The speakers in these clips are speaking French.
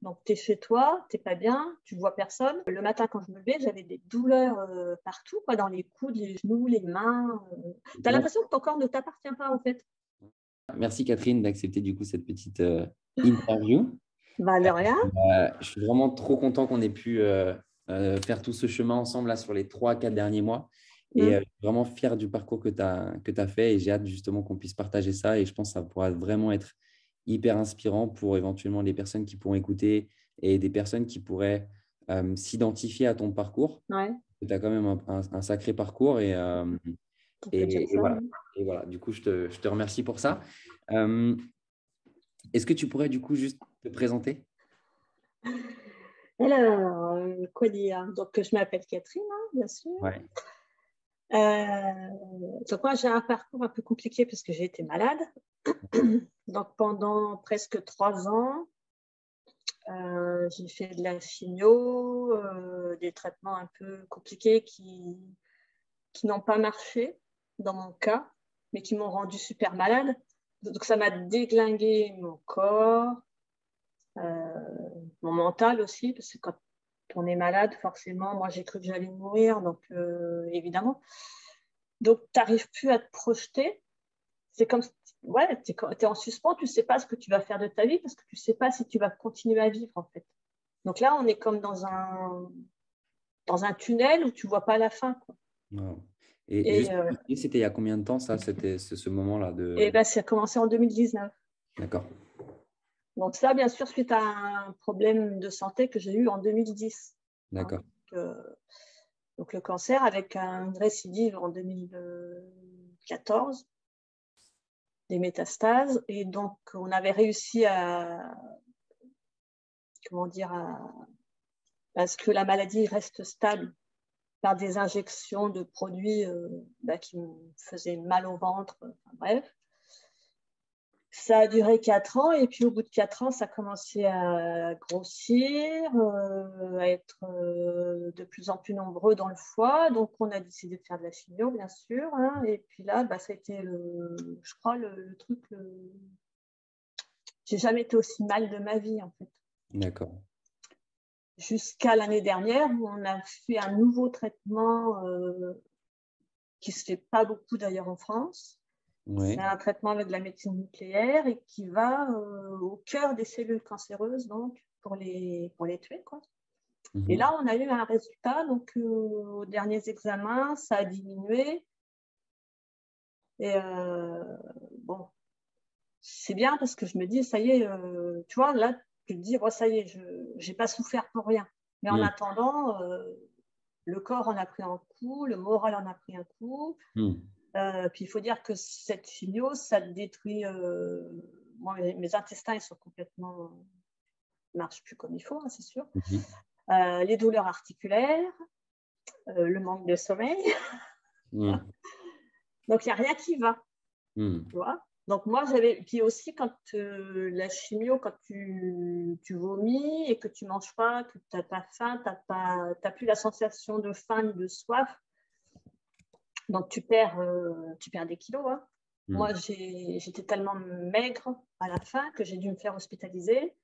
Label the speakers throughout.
Speaker 1: Donc, tu es chez toi, tu n'es pas bien, tu vois personne. Le matin, quand je me levais, j'avais des douleurs partout, quoi, dans les coudes, les genoux, les mains. Tu as l'impression que ton corps ne t'appartient pas, en fait.
Speaker 2: Merci Catherine d'accepter du coup cette petite interview.
Speaker 1: Bah, de rien.
Speaker 2: Je suis vraiment trop content qu'on ait pu faire tout ce chemin ensemble là, sur les 3, 4 derniers mois. Et
Speaker 1: Mm.
Speaker 2: je suis vraiment fier du parcours que tu as fait et j'ai hâte justement qu'on puisse partager ça. Et je pense que ça pourra vraiment être hyper inspirant pour éventuellement les personnes qui pourront écouter et des personnes qui pourraient s'identifier à ton parcours.
Speaker 1: Ouais,
Speaker 2: Tu as quand même un sacré parcours
Speaker 1: on peut dire
Speaker 2: et
Speaker 1: ça.
Speaker 2: voilà.
Speaker 1: Oui.
Speaker 2: Et voilà, du coup, je te remercie pour ça. Euh, Est-ce que tu pourrais du coup juste te présenter?
Speaker 1: Alors, quoi dire? Donc, je m'appelle Catherine, hein, bien sûr.
Speaker 2: Ouais.
Speaker 1: Donc, moi, j'ai un parcours un peu compliqué parce que j'ai été malade. Donc, pendant presque 3 ans, j'ai fait de la chimio, des traitements un peu compliqués qui n'ont pas marché dans mon cas, mais qui m'ont rendu super malade. Donc, ça m'a déglingué mon corps, mon mental aussi, parce que quand on est malade, forcément, moi, j'ai cru que j'allais mourir, donc évidemment. Donc, tu n'arrives plus à te projeter. C'est comme si ouais, tu es en suspens, tu ne sais pas ce que tu vas faire de ta vie parce que tu ne sais pas si tu vas continuer à vivre, en fait. Donc là, on est comme dans un tunnel où tu ne vois pas la fin, quoi.
Speaker 2: Wow. Et
Speaker 1: Et,
Speaker 2: juste, c'était il y a combien de temps ça, c'était ce moment-là
Speaker 1: et
Speaker 2: de...
Speaker 1: ben, ça a commencé en 2019.
Speaker 2: D'accord,
Speaker 1: Donc ça, bien sûr, suite à un problème de santé que j'ai eu en 2010. Hein.
Speaker 2: d'accord.
Speaker 1: Donc le cancer avec une récidive en 2014, des métastases. Et donc, on avait réussi comment dire, à ce que la maladie reste stable par des injections de produits qui me faisaient mal au ventre. Enfin, bref. Ça a duré 4 ans et puis au bout de 4 ans, ça a commencé à grossir, à être de plus en plus nombreux dans le foie. Donc, on a décidé de faire de la chimio, bien sûr. Hein, et puis là, ça a été, je crois, le truc. J'ai jamais été aussi mal de ma vie, en fait.
Speaker 2: D'accord.
Speaker 1: Jusqu'à l'année dernière où on a fait un nouveau traitement qui se fait pas beaucoup d'ailleurs en France. C'est
Speaker 2: Oui.
Speaker 1: un traitement avec de la médecine nucléaire et qui va au cœur des cellules cancéreuses, donc pour les tuer, quoi. Et
Speaker 2: Mhm.
Speaker 1: là, on a eu un résultat, donc aux derniers examens, ça a diminué. Et bon, c'est bien parce que je me dis, ça y est, tu vois, là, tu te dis, oh, ça y est, je n'ai pas souffert pour rien. Mais en
Speaker 2: Mhm.
Speaker 1: attendant, le corps en a pris un coup, le moral en a pris un coup.
Speaker 2: Mhm.
Speaker 1: Puis il faut dire que cette chimio, ça détruit. Moi, mes intestins, ils sont complètement. Ils ne marchent plus comme il faut, hein, c'est sûr.
Speaker 2: Mhm.
Speaker 1: Les douleurs articulaires, le manque de sommeil.
Speaker 2: Mhm.
Speaker 1: Donc, il n'y a rien qui va,
Speaker 2: Mhm.
Speaker 1: tu vois. Donc, moi, j'avais. Puis aussi, quand la chimio, quand tu vomis et que tu ne manges pas, que tu n'as pas faim, tu n'as plus la sensation de faim ni de soif. Donc, tu perds des kilos. Hein. Moi,
Speaker 2: Mhm.
Speaker 1: j'étais tellement maigre à la fin que j'ai dû me faire hospitaliser.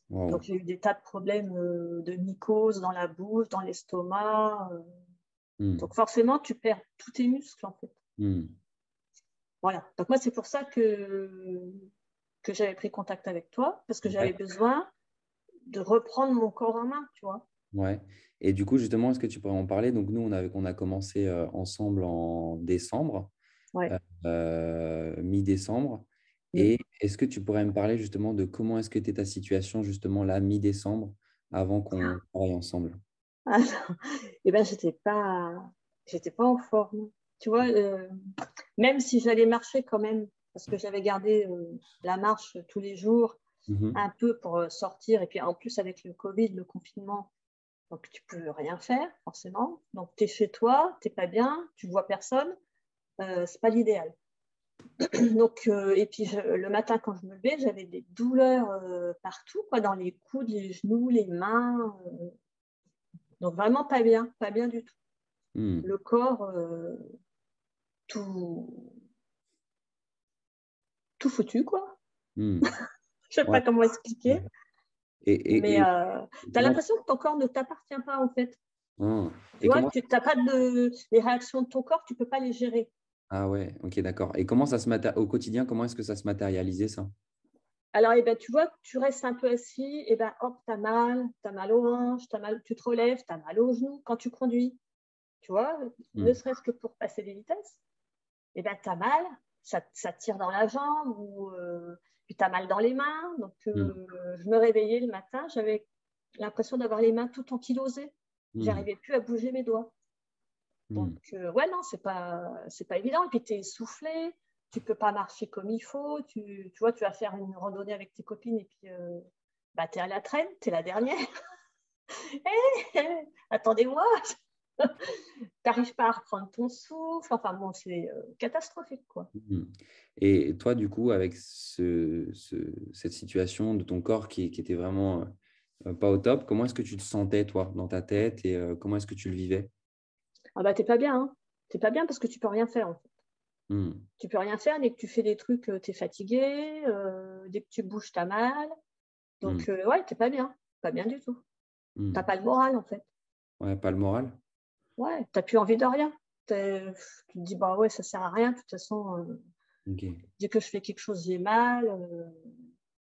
Speaker 1: Donc,
Speaker 2: Wow.
Speaker 1: j'ai eu des tas de problèmes de mycose dans la bouche, dans l'estomac.
Speaker 2: Mhm.
Speaker 1: Donc, forcément, tu perds tous tes muscles, en fait.
Speaker 2: Mhm.
Speaker 1: Voilà. Donc, moi, c'est pour ça que j'avais pris contact avec toi, parce que j'avais
Speaker 2: Ouais.
Speaker 1: besoin de reprendre mon corps en main, tu vois.
Speaker 2: Ouais. Et du coup, justement, est-ce que tu pourrais en parler? Donc, nous, on a commencé ensemble en décembre,
Speaker 1: Ouais.
Speaker 2: mi-décembre.
Speaker 1: Mm.
Speaker 2: Et est-ce que tu pourrais me parler justement de comment est-ce que était ta situation justement là, mi-décembre, avant qu'on travaille ensemble?
Speaker 1: Ah, non. Eh ben, j'étais pas en forme. Tu vois, même si j'allais marcher quand même, parce que j'avais gardé la marche tous les jours,
Speaker 2: Mhm.
Speaker 1: un peu pour sortir. Et puis en plus, avec le Covid, le confinement, donc tu peux rien faire, forcément. Donc tu es chez toi, tu n'es pas bien, tu vois personne, c'est pas l'idéal. Donc, et puis le matin, quand je me levais, j'avais des douleurs partout, quoi, dans les coudes, les genoux, les mains. Donc vraiment pas bien du tout.
Speaker 2: Mhm.
Speaker 1: Le corps, tout, tout foutu, quoi.
Speaker 2: Mhm.
Speaker 1: Je sais
Speaker 2: Ouais.
Speaker 1: pas comment expliquer.
Speaker 2: Et,
Speaker 1: Mais
Speaker 2: et
Speaker 1: tu as
Speaker 2: comment,
Speaker 1: l'impression que ton corps ne t'appartient pas, en fait.
Speaker 2: hein,
Speaker 1: Tu
Speaker 2: et
Speaker 1: vois,
Speaker 2: comment,
Speaker 1: tu n'as pas les réactions de ton corps, tu ne peux pas les gérer.
Speaker 2: ah ouais, ok, d'accord. Et comment ça au quotidien, comment est-ce que ça se matérialisait, ça?
Speaker 1: Alors, eh ben, tu vois, tu restes un peu assis, et ben, hop, tu as mal aux hanches, tu te relèves, tu as mal aux genoux quand tu conduis. Tu vois, ne
Speaker 2: Hmm,
Speaker 1: serait-ce que pour passer des vitesses, et ben, tu as mal, ça tire dans la jambe, ou puis tu as mal dans les mains. Donc,
Speaker 2: hmm,
Speaker 1: je me réveillais le matin, j'avais l'impression d'avoir les mains tout ankylosées.
Speaker 2: hmm,
Speaker 1: J'arrivais plus à bouger mes doigts. Donc,
Speaker 2: hmm,
Speaker 1: ouais, non, c'est pas évident. Et puis, tu es essoufflé, tu peux pas marcher comme il faut. Tu vois, tu vas faire une randonnée avec tes copines et puis bah, tu es à la traîne, tu es la dernière. Attendez-moi, tu n'arrives pas à reprendre ton souffle. Enfin, bon, c'est catastrophique, quoi.
Speaker 2: hmm. Et toi, du coup, avec cette situation de ton corps qui était vraiment pas au top, comment est-ce que tu te sentais, toi, dans ta tête et comment est-ce que tu le vivais?
Speaker 1: Ah, bah, t'es pas bien, hein. T'es pas bien parce que tu peux rien faire, en fait.
Speaker 2: Hmm,
Speaker 1: Tu peux rien faire dès que tu fais des trucs, tu es fatigué. Dès que tu bouges, tu as mal.
Speaker 2: hmm,
Speaker 1: Donc, ouais, t'es pas bien. Pas bien du tout. T'as
Speaker 2: hmm.
Speaker 1: pas le moral, en fait.
Speaker 2: Ouais, pas le moral?
Speaker 1: Ouais, t'as plus envie de rien. Tu te dis, bah ouais, ça sert à rien. De toute façon,
Speaker 2: Ok.
Speaker 1: dès que je fais quelque chose, j'ai mal.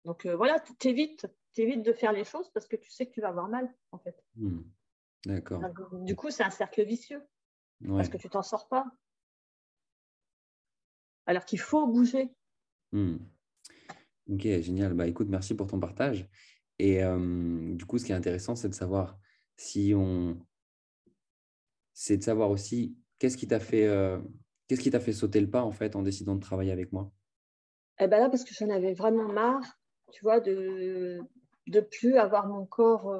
Speaker 1: Donc voilà, t'évites de faire les choses parce que tu sais que tu vas avoir mal, en fait.
Speaker 2: Hmm, d'accord.
Speaker 1: Donc, du coup, c'est un cercle vicieux parce
Speaker 2: Ouais.
Speaker 1: que tu t'en sors pas. Alors qu'il faut bouger.
Speaker 2: Hmm. Ok, génial. Bah, écoute, merci pour ton partage. Et du coup, ce qui est intéressant, si on, c'est de savoir aussi qu'est-ce qui t'a fait sauter le pas en fait en décidant de travailler avec moi.
Speaker 1: Et ben là, parce que j'en avais vraiment marre, tu vois, de plus avoir mon corps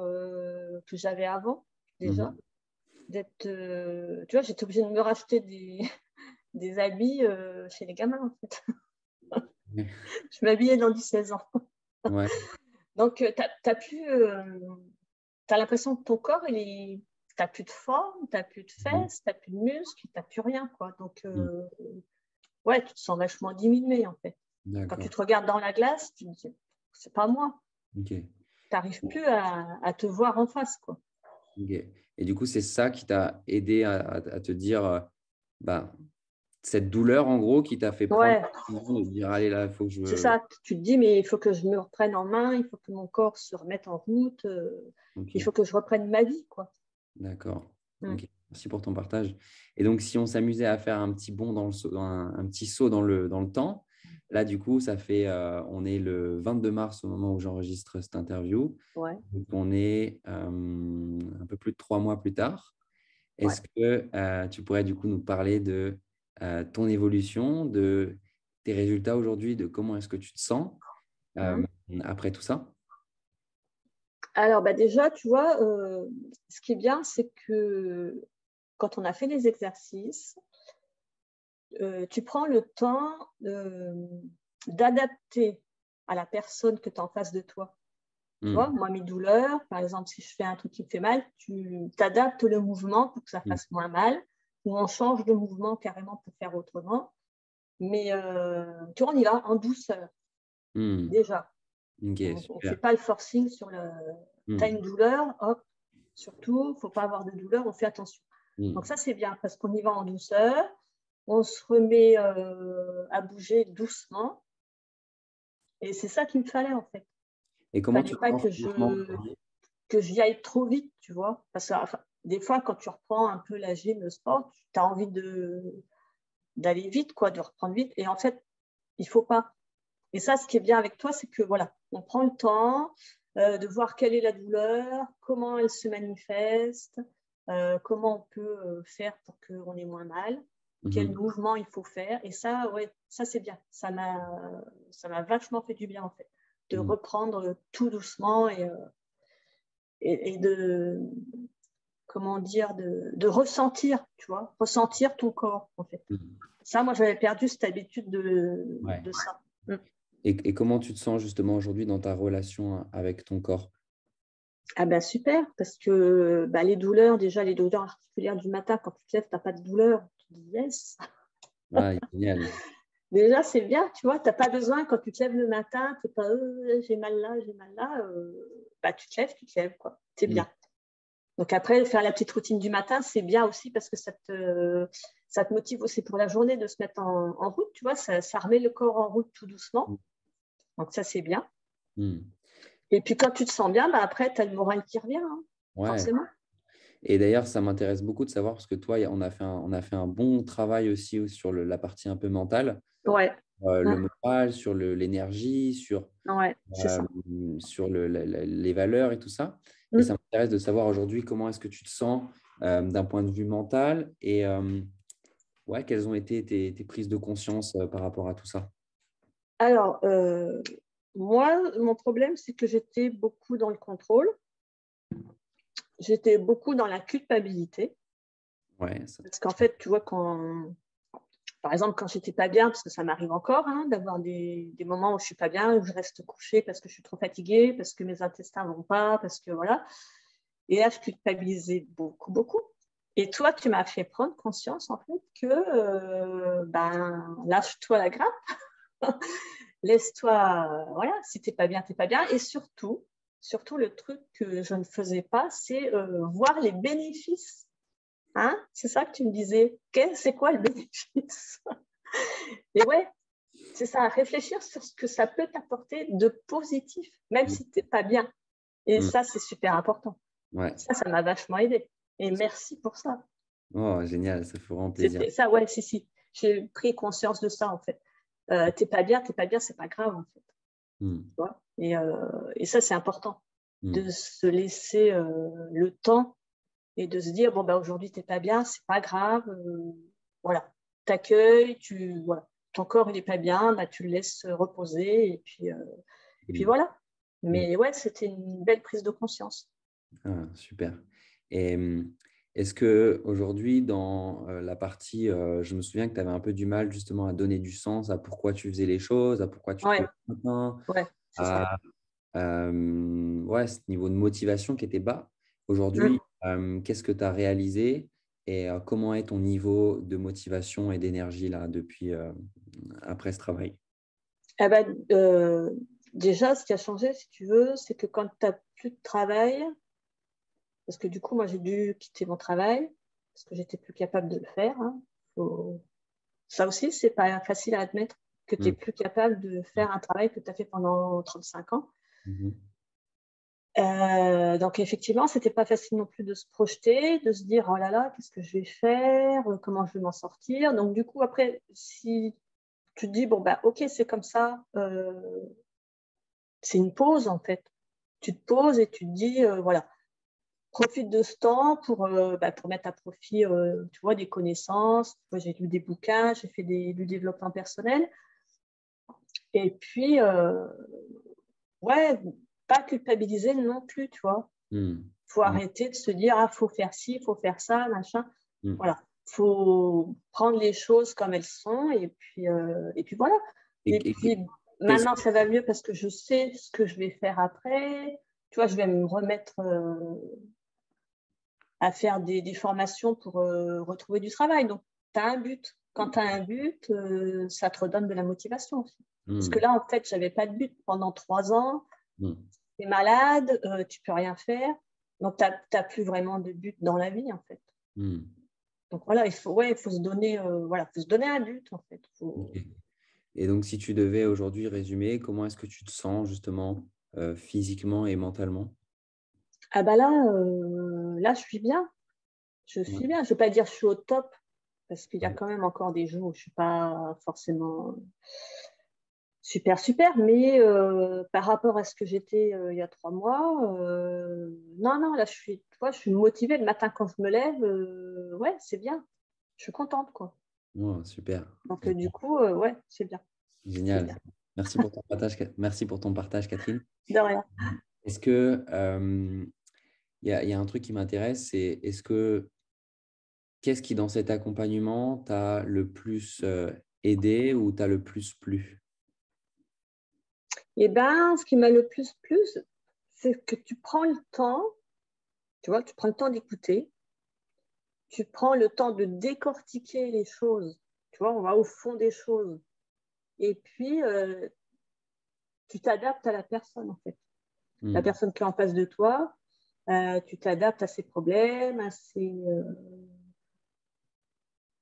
Speaker 1: que j'avais avant, déjà.
Speaker 2: Mhm.
Speaker 1: D'être, tu vois, j'étais obligée de me racheter des habits chez les gamins, en fait. Je m'habillais dans du 16 ans.
Speaker 2: Ouais.
Speaker 1: Donc, t'as l'impression que ton corps, t'as plus de forme, t'as plus de
Speaker 2: Mhm.
Speaker 1: fesses, t'as plus de muscles, t'as plus rien, quoi. Donc,
Speaker 2: Mhm.
Speaker 1: ouais, tu te sens vachement diminué, en fait. Quand tu
Speaker 2: D'accord.
Speaker 1: te regardes dans la glace, tu te dis, c'est pas moi.
Speaker 2: Ok.
Speaker 1: T'arrives plus à te voir en face, quoi.
Speaker 2: Ok. Et du coup, c'est ça qui t'a aidé à te dire, bah, cette douleur en gros qui t'a fait prendre
Speaker 1: Ouais,
Speaker 2: la décision de dire, allez là, il faut que
Speaker 1: c'est
Speaker 2: je.
Speaker 1: ça. Tu te dis, mais il faut que je me reprenne en main, il faut que mon corps se remette en route, il
Speaker 2: Ok.
Speaker 1: faut que je reprenne ma vie, quoi.
Speaker 2: D'accord.
Speaker 1: Mm.
Speaker 2: Ok. Merci pour ton partage. Et donc, si on s'amusait à faire un petit bond un petit saut dans le temps, là, du coup, on est le 22 mars au moment où j'enregistre cette interview.
Speaker 1: Ouais,
Speaker 2: Donc, on est un peu plus de 3 mois plus tard.
Speaker 1: ouais.
Speaker 2: Est-ce que tu pourrais du coup nous parler de ton évolution, de tes résultats aujourd'hui, de comment est-ce que tu te sens
Speaker 1: Mm.
Speaker 2: euh, après tout ça?
Speaker 1: Alors, bah déjà, tu vois, ce qui est bien, c'est que quand on a fait les exercices, tu prends le temps d'adapter à la personne que tu as en face de toi. Tu vois,
Speaker 2: Hmm.
Speaker 1: moi, mes douleurs, par exemple, si je fais un truc qui me fait mal, tu t'adaptes le mouvement pour que ça
Speaker 2: Hmm.
Speaker 1: fasse moins mal, ou on change de mouvement carrément pour faire autrement. Mais tu vois, on y va en douceur,
Speaker 2: Hmm.
Speaker 1: déjà.
Speaker 2: Ok,
Speaker 1: On ne fait
Speaker 2: super.
Speaker 1: pas le forcing sur le. Tu as
Speaker 2: Hmm.
Speaker 1: une douleur, hop, surtout, il ne faut pas avoir de douleur, on fait attention. Donc
Speaker 2: Hmm.
Speaker 1: ça, c'est bien parce qu'on y va en douceur, on se remet à bouger doucement. Et c'est ça qu'il me fallait en fait.
Speaker 2: Et
Speaker 1: Il
Speaker 2: comment
Speaker 1: ne
Speaker 2: tu
Speaker 1: fallait
Speaker 2: te
Speaker 1: pas
Speaker 2: sens physiquement aujourd'hui?
Speaker 1: que j'y aille trop vite, tu vois. Parce que enfin, des fois, quand tu reprends un peu la gym, le sport, tu as envie d'aller vite, quoi, de reprendre vite. Et en fait, il ne faut pas. Et ça, ce qui est bien avec toi, c'est que voilà, on prend le temps de voir quelle est la douleur, comment elle se manifeste, comment on peut faire pour qu'on ait moins mal, quel
Speaker 2: Mhm.
Speaker 1: mouvement il faut faire. Et ça, ouais, ça c'est bien. Ça m'a vachement fait du bien en fait, de
Speaker 2: Hmm.
Speaker 1: reprendre tout doucement et de, comment dire, de ressentir, tu vois, ressentir ton corps en fait.
Speaker 2: Hmm.
Speaker 1: Ça, moi, j'avais perdu cette habitude
Speaker 2: Ouais.
Speaker 1: de ça. Mm.
Speaker 2: Et comment tu te sens justement aujourd'hui dans ta relation avec ton corps?
Speaker 1: Ah ben super, parce que bah, les douleurs, déjà les douleurs articulaires du matin, quand tu te lèves, tu n'as pas de douleur, tu te dis yes.
Speaker 2: Ah, génial.
Speaker 1: Déjà, c'est bien, tu vois, tu n'as pas besoin, quand tu te lèves le matin, tu n'es pas j'ai mal là, j'ai mal là. tu te lèves, quoi. C'est
Speaker 2: Mm.
Speaker 1: bien. Donc après, faire la petite routine du matin, c'est bien aussi parce que ça te motive aussi pour la journée de se mettre en route, tu vois, ça remet le corps en route tout doucement. Donc ça, c'est bien.
Speaker 2: Mm.
Speaker 1: Et puis quand tu te sens bien, après, tu as le moral qui revient, hein,
Speaker 2: Ouais.
Speaker 1: forcément.
Speaker 2: Et d'ailleurs, ça m'intéresse beaucoup de savoir parce que toi, on a fait un bon travail aussi sur la partie un peu mentale,
Speaker 1: Ouais,
Speaker 2: le moral, sur l'énergie,
Speaker 1: ouais, c'est
Speaker 2: euh,
Speaker 1: ça.
Speaker 2: sur les valeurs et tout ça. Et
Speaker 1: Mm.
Speaker 2: ça m'intéresse de savoir aujourd'hui comment est-ce que tu te sens d'un point de vue mental et ouais, quelles ont été tes prises de conscience par rapport à tout ça.
Speaker 1: Alors, moi, mon problème, c'est que j'étais beaucoup dans le contrôle. J'étais beaucoup dans la culpabilité.
Speaker 2: Ouais, ça,
Speaker 1: Parce qu'en fait, tu vois, par exemple, quand j'étais pas bien, parce que ça m'arrive encore, hein, d'avoir des moments où je suis pas bien, où je reste couchée parce que je suis trop fatiguée, parce que mes intestins vont pas, parce que voilà. Et là, je culpabilisais beaucoup, beaucoup. Et toi, tu m'as fait prendre conscience, en fait, que lâche-toi la grappe, laisse-toi, voilà, si t'es pas bien, t'es pas bien. Et surtout, le truc que je ne faisais pas, c'est voir les bénéfices. Hein, c'est ça que tu me disais. C'est quoi le bénéfice? Et ouais, c'est ça, réfléchir sur ce que ça peut t'apporter de positif, même
Speaker 2: Mm.
Speaker 1: si tu n'es pas bien. Et
Speaker 2: Mm.
Speaker 1: ça, c'est super important.
Speaker 2: Ouais.
Speaker 1: Ça m'a vachement aidé. Et merci pour ça.
Speaker 2: Oh, génial, ça fait vraiment plaisir.
Speaker 1: C'était ça, ouais, si. J'ai pris conscience de ça, en fait. T'es pas bien, c'est pas grave, en fait.
Speaker 2: Mm.
Speaker 1: Tu vois, et ça, c'est important
Speaker 2: Mm.
Speaker 1: de se laisser le temps et de se dire, bon, aujourd'hui, t'es pas bien, c'est pas grave. Voilà, t'accueilles, voilà. Ton corps, il est pas bien, tu le laisses reposer et puis
Speaker 2: Mm.
Speaker 1: voilà.
Speaker 2: Mm.
Speaker 1: Mais ouais, c'était une belle prise de conscience.
Speaker 2: Ah, super. Et est-ce que aujourd'hui, dans la partie, je me souviens que tu avais un peu du mal justement à donner du sens à pourquoi tu faisais les choses, à pourquoi tu te
Speaker 1: Ouais,
Speaker 2: levais le matin,
Speaker 1: ouais, c'est ça.
Speaker 2: à ouais, ce niveau de motivation qui était bas.
Speaker 1: Mm.
Speaker 2: Aujourd'hui, qu'est-ce que tu as réalisé et comment est ton niveau de motivation et d'énergie là depuis après ce travail?
Speaker 1: Eh déjà, ce qui a changé, si tu veux, c'est que quand tu n'as plus de travail, parce que du coup, moi, j'ai dû quitter mon travail parce que j'étais plus capable de le faire. Hein. Ça aussi, c'est pas facile à admettre que tu n'es
Speaker 2: Mm.
Speaker 1: plus capable de faire un travail que tu as fait pendant 35 ans.
Speaker 2: Mhm.
Speaker 1: Donc, effectivement, c'était pas facile non plus de se projeter, de se dire, oh là là, qu'est-ce que je vais faire, comment je vais m'en sortir. Donc, du coup, après, si tu te dis, bon, ok, c'est comme ça, c'est une pause, en fait. Tu te poses et tu te dis, voilà, profite de ce temps pour mettre à profit, tu vois, des connaissances. Moi, j'ai lu des bouquins, j'ai fait du développement personnel. Et puis, ouais, pas culpabiliser non plus, tu vois.
Speaker 2: Mm.
Speaker 1: Faut
Speaker 2: Mm.
Speaker 1: arrêter de se dire, ah, faut faire ci, faut faire ça, machin.
Speaker 2: Mm.
Speaker 1: Voilà. Faut prendre les choses comme elles sont et puis voilà. Et puis
Speaker 2: Qu'est-ce
Speaker 1: maintenant, ça va mieux parce que je sais ce que je vais faire après. Tu vois, je vais me remettre à faire des formations pour retrouver du travail. Donc, tu as un but. Quand tu as un but, ça te redonne de la motivation aussi. Parce que
Speaker 2: Mm.
Speaker 1: là, en fait, je n'avais pas de but pendant 3 ans.
Speaker 2: Mm.
Speaker 1: Tu es malade, tu ne peux rien faire. Donc, tu n'as plus vraiment de but dans la vie, en fait.
Speaker 2: Mm.
Speaker 1: Donc, voilà, il faut se donner, faut se donner un but, en fait.
Speaker 2: Ok. Et donc, si tu devais aujourd'hui résumer, comment est-ce que tu te sens justement physiquement et mentalement?
Speaker 1: Ah là, je suis bien. Je
Speaker 2: Ouais.
Speaker 1: suis bien. Je ne veux pas dire que je suis au top, parce qu'il y a quand même encore des jours où je ne suis pas forcément super, super, mais par rapport à ce que j'étais il y a 3 mois, non, non, là, je suis motivée. Le matin, quand je me lève, ouais, c'est bien. Je suis contente, quoi.
Speaker 2: Oh, super.
Speaker 1: Donc, du coup, ouais, c'est bien. C'est
Speaker 2: Génial.
Speaker 1: bien.
Speaker 2: Merci pour ton partage, Catherine.
Speaker 1: De rien.
Speaker 2: Est-ce que il y a un truc qui m'intéresse, c'est qu'est-ce qui dans cet accompagnement t'a le plus aidé ou t'a le plus plu?
Speaker 1: Et ce qui m'a le plus plu, c'est que tu prends le temps, tu vois, tu prends le temps d'écouter, tu prends le temps de décortiquer les choses. Tu vois, on va au fond des choses. Et puis, tu t'adaptes à la personne, en fait. la personne qui est en face de toi, tu t'adaptes à ses problèmes, à ses...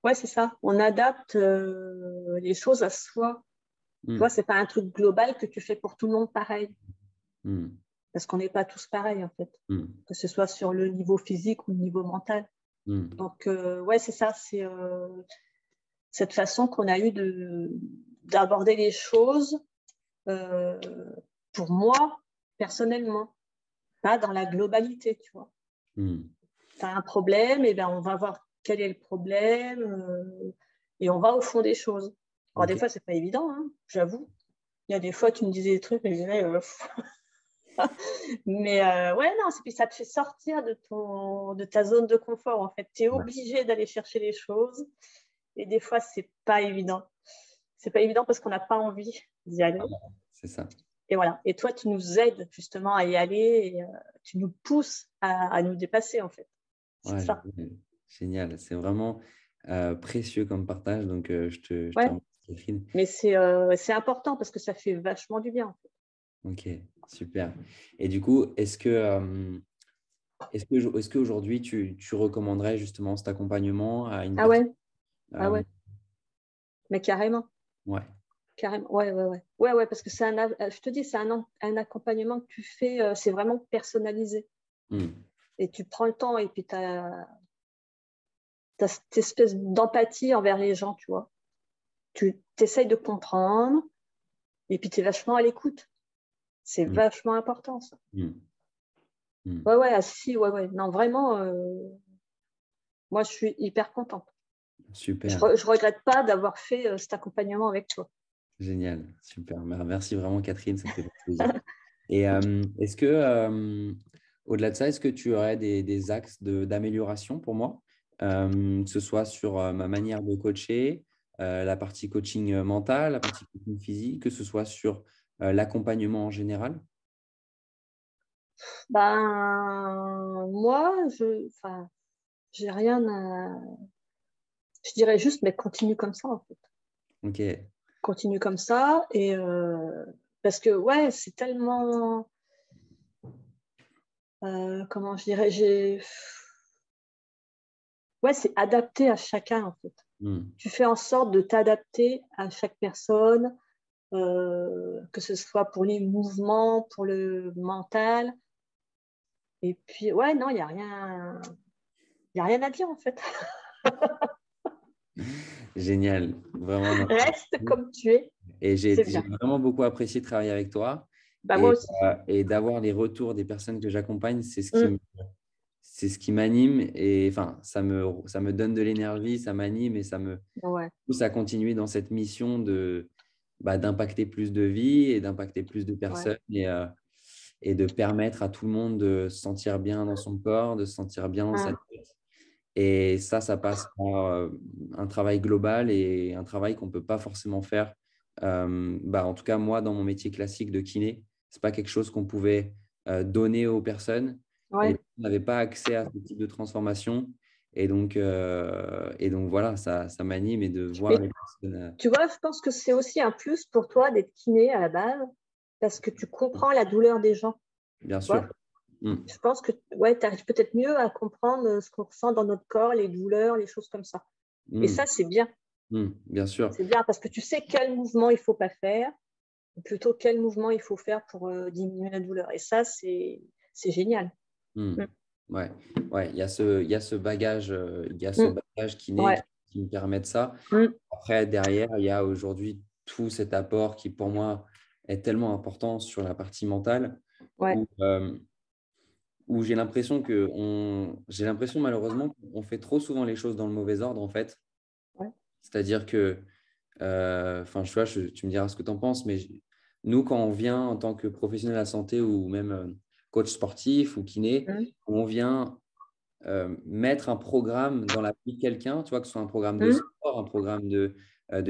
Speaker 1: Ouais, c'est ça. On adapte les choses à soi. Tu vois, c'est pas un truc global que tu fais pour tout le monde pareil. Parce qu'on n'est pas tous pareils, en fait. Que ce soit sur le niveau physique ou le niveau mental. Donc, ouais, c'est ça. C'est cette façon qu'on a eu d'aborder les choses pour moi, personnellement. Pas dans la globalité, tu vois. Tu as un problème, et ben on va voir quel est le problème et on va au fond des choses. Alors, des fois, c'est pas évident, hein, j'avoue. Il y a des fois, tu me disais des trucs et je disais, mais ouais, non, puis ça te fait sortir de ta zone de confort, en fait. Tu es obligé d'aller chercher les choses et des fois, c'est pas évident. C'est pas évident parce qu'on n'a pas envie d'y aller.
Speaker 2: C'est ça.
Speaker 1: Et voilà. Et toi, tu nous aides justement à y aller et tu nous pousses à nous dépasser, en fait. C'est ça.
Speaker 2: Génial. C'est vraiment précieux comme partage. Donc, je te remercie, Catherine.
Speaker 1: Mais c'est important parce que ça fait vachement du bien, en fait.
Speaker 2: Ok, super. Et du coup, est-ce qu'aujourd'hui, tu recommanderais justement cet accompagnement à une personne?
Speaker 1: Ah ouais. Mais carrément.
Speaker 2: Ouais.
Speaker 1: Carrément. Ouais, parce que je te dis, c'est un accompagnement que tu fais, c'est vraiment personnalisé. Et tu prends le temps et puis tu as cette espèce d'empathie envers les gens, tu vois. Tu essayes de comprendre et puis tu es vachement à l'écoute. C'est vachement important, ça. Ouais. Non, vraiment, moi, je suis hyper contente.
Speaker 2: Super.
Speaker 1: Je regrette pas d'avoir fait cet accompagnement avec toi.
Speaker 2: Génial, super. Merci vraiment, Catherine, ça me fait plaisir. Et est-ce que, au-delà de ça, est-ce que tu aurais des axes d'amélioration pour moi, que ce soit sur ma manière de coacher, la partie coaching mental, la partie coaching physique, que ce soit sur l'accompagnement en général?
Speaker 1: Moi, j'ai rien à... Je dirais juste, mais continue comme ça, en fait.
Speaker 2: Ok.
Speaker 1: Continue comme ça. Et parce que, ouais, c'est tellement... comment je dirais, ouais, c'est adapté à chacun, en fait. Tu fais en sorte de t'adapter à chaque personne, que ce soit pour les mouvements, pour le mental. Et puis, ouais, non, il n'y a rien à dire, en fait.
Speaker 2: Génial, vraiment. Merci.
Speaker 1: Reste comme tu es.
Speaker 2: Et j'ai
Speaker 1: bien.
Speaker 2: vraiment beaucoup apprécié de travailler avec toi.
Speaker 1: Moi aussi.
Speaker 2: Et d'avoir les retours des personnes que j'accompagne, c'est ce qui m'anime. Et enfin, ça me donne de l'énergie, ça m'anime et ça me pousse à continuer dans cette mission d'impacter plus de vies et d'impacter plus de personnes et de permettre à tout le monde de se sentir bien dans son corps, de se sentir bien dans sa tête. Et ça passe par un travail global et un travail qu'on ne peut pas forcément faire. En tout cas, moi, dans mon métier classique de kiné, ce n'est pas quelque chose qu'on pouvait donner aux personnes. Et on n'avait pas accès à ce type de transformation. Et donc voilà, ça m'anime et de voir les personnes.
Speaker 1: Tu vois, je pense que c'est aussi un plus pour toi d'être kiné à la base parce que tu comprends la douleur des gens.
Speaker 2: Bien sûr.
Speaker 1: Je pense que tu arrives peut-être mieux à comprendre ce qu'on ressent dans notre corps, les douleurs, les choses comme ça. Et ça, c'est bien.
Speaker 2: Bien sûr.
Speaker 1: C'est bien parce que tu sais quel mouvement il ne faut pas faire, ou plutôt quel mouvement il faut faire pour diminuer la douleur. Et ça, c'est génial.
Speaker 2: Ouais, il y a ce bagage, qui me permet de ça. Après, derrière, il y a aujourd'hui tout cet apport qui, pour moi, est tellement important sur la partie mentale, où j'ai l'impression malheureusement qu'on fait trop souvent les choses dans le mauvais ordre, en fait. C'est-à-dire que, tu me diras ce que tu en penses, mais nous, quand on vient en tant que professionnel de la santé ou même coach sportif ou kiné, on vient mettre un programme dans la vie de quelqu'un, tu vois, que ce soit un programme de sport, un programme de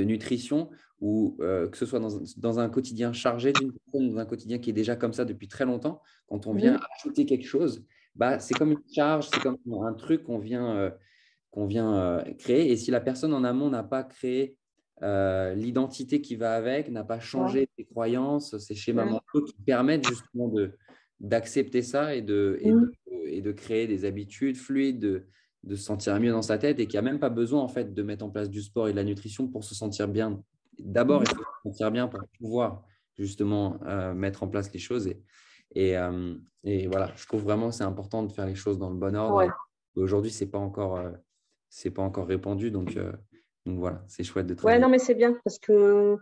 Speaker 2: nutrition, ou que ce soit dans un quotidien chargé d'une personne, dans un quotidien qui est déjà comme ça depuis très longtemps. Quand on vient ajouter quelque chose, c'est comme une charge, c'est comme un truc qu'on vient créer. Et si la personne en amont n'a pas créé l'identité qui va avec, n'a pas changé ses croyances, ses schémas mentaux qui permettent justement d'accepter ça et de créer des habitudes fluides, de se sentir mieux dans sa tête et qu'il n'y a même pas besoin en fait de mettre en place du sport et de la nutrition pour se sentir bien. D'abord, il faut se sentir bien pour pouvoir justement mettre en place les choses. Et voilà, je trouve vraiment que c'est important de faire les choses dans le bon ordre.
Speaker 1: Ouais.
Speaker 2: Et aujourd'hui, c'est pas encore répandu. Donc voilà, c'est chouette de
Speaker 1: Ouais,
Speaker 2: travailler.
Speaker 1: non, mais c'est bien parce que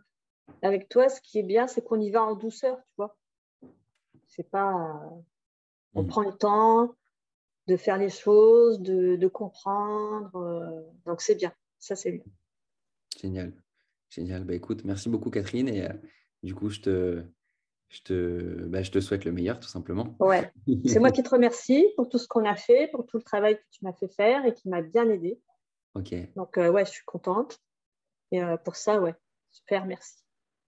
Speaker 1: avec toi, ce qui est bien, c'est qu'on y va en douceur, tu vois. C'est pas, on prend le temps de faire les choses, de comprendre. Donc c'est bien, ça c'est bien.
Speaker 2: Génial. Génial. Bah, écoute, merci beaucoup, Catherine. Et du coup, je te souhaite le meilleur, tout simplement.
Speaker 1: Ouais, c'est moi qui te remercie pour tout ce qu'on a fait, pour tout le travail que tu m'as fait faire et qui m'a bien aidé.
Speaker 2: Ok.
Speaker 1: Donc ouais, je suis contente. Et pour ça, ouais, super, merci.